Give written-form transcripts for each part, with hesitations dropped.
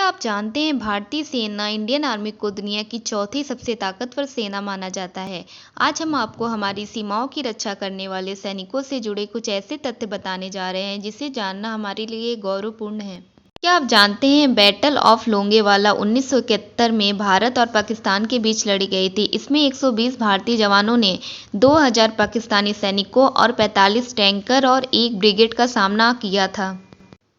क्या आप जानते हैं भारतीय सेना इंडियन आर्मी को दुनिया की चौथी सबसे ताकतवर सेना माना जाता है। आज हम आपको हमारी सीमाओं की रक्षा करने वाले सैनिकों से जुड़े कुछ ऐसे तथ्य बताने जा रहे हैं जिसे जानना हमारे लिए गौरवपूर्ण है। क्या आप जानते हैं बैटल ऑफ लोंगेवाला 1971 में भारत और पाकिस्तान के बीच लड़ी गई थी। इसमें 120 भारतीय जवानों ने 2000 पाकिस्तानी सैनिकों और 45 टैंकर और एक ब्रिगेड का सामना किया था।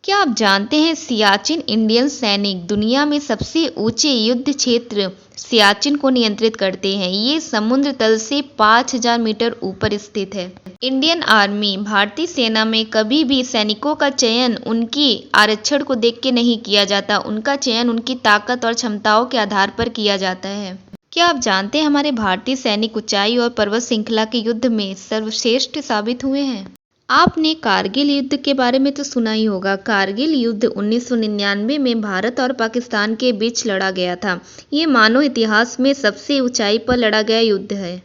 क्या आप जानते हैं सियाचिन इंडियन सैनिक दुनिया में सबसे ऊंचे युद्ध क्षेत्र सियाचिन को नियंत्रित करते हैं। ये समुद्र तल से 5000 मीटर ऊपर स्थित है। इंडियन आर्मी भारतीय सेना में कभी भी सैनिकों का चयन उनकी आरक्षण को देख के नहीं किया जाता। उनका चयन उनकी ताकत और क्षमताओं के आधार पर किया जाता है। क्या आप जानते हैं हमारे भारतीय सैनिक ऊंचाई और पर्वत श्रृंखला के युद्ध में सर्वश्रेष्ठ साबित हुए हैं। आपने कारगिल युद्ध के बारे में तो सुना ही होगा। कारगिल युद्ध 1999 में भारत और पाकिस्तान के बीच लड़ा गया था। ये मानव इतिहास में सबसे ऊंचाई पर लड़ा गया युद्ध है।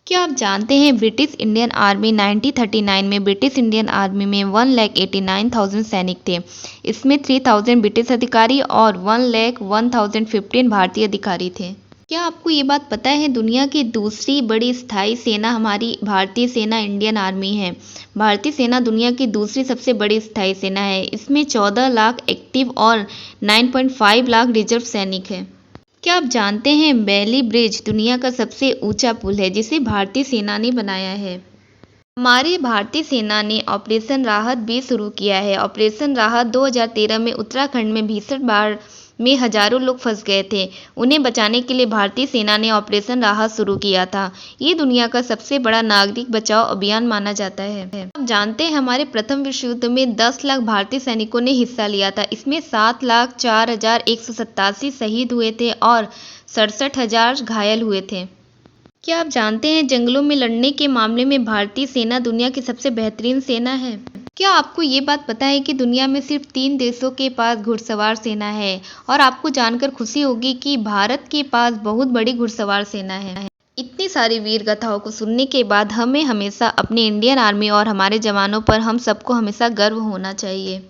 क्या आप जानते हैं ब्रिटिश इंडियन आर्मी 1939 में ब्रिटिश इंडियन आर्मी में 1,89,000 सैनिक थे। इसमें 3000 ब्रिटिश अधिकारी और 1,01,015 भारतीय अधिकारी थे। क्या आपको ये बात पता है दुनिया की दूसरी बड़ी स्थायी सेना हमारी भारतीय सेना इंडियन आर्मी है। भारतीय सेना दुनिया की दूसरी सबसे बड़ी स्थायी सेना है। इसमें 14 लाख एक्टिव और 9.5 लाख रिजर्व सैनिक हैं। क्या आप जानते हैं बैली ब्रिज दुनिया का सबसे ऊंचा पुल है जिसे भारतीय सेना ने बनाया है। हमारी भारतीय सेना ने ऑपरेशन राहत भी शुरू किया है। ऑपरेशन राहत 2013 में उत्तराखंड में भीषण बाढ़ में हजारों लोग फंस गए थे। उन्हें बचाने के लिए भारतीय सेना ने ऑपरेशन राहत शुरू किया था। ये दुनिया का सबसे बड़ा नागरिक बचाओ अभियान माना जाता है। आप जानते हैं हमारे प्रथम विश्व युद्ध में 10 लाख भारतीय सैनिकों ने हिस्सा लिया था। इसमें 7,04,187 शहीद हुए थे और 67,000 घायल हुए थे। क्या आप जानते हैं जंगलों में लड़ने के मामले में भारतीय सेना दुनिया की सबसे बेहतरीन सेना है। क्या आपको ये बात पता है कि दुनिया में सिर्फ 3 देशों के पास घुड़सवार सेना है और आपको जानकर खुशी होगी कि भारत के पास बहुत बड़ी घुड़सवार सेना है। इतनी सारी वीर गाथाओं को सुनने के बाद हमें हमेशा अपनी इंडियन आर्मी और हमारे जवानों पर हम सबको हमेशा गर्व होना चाहिए।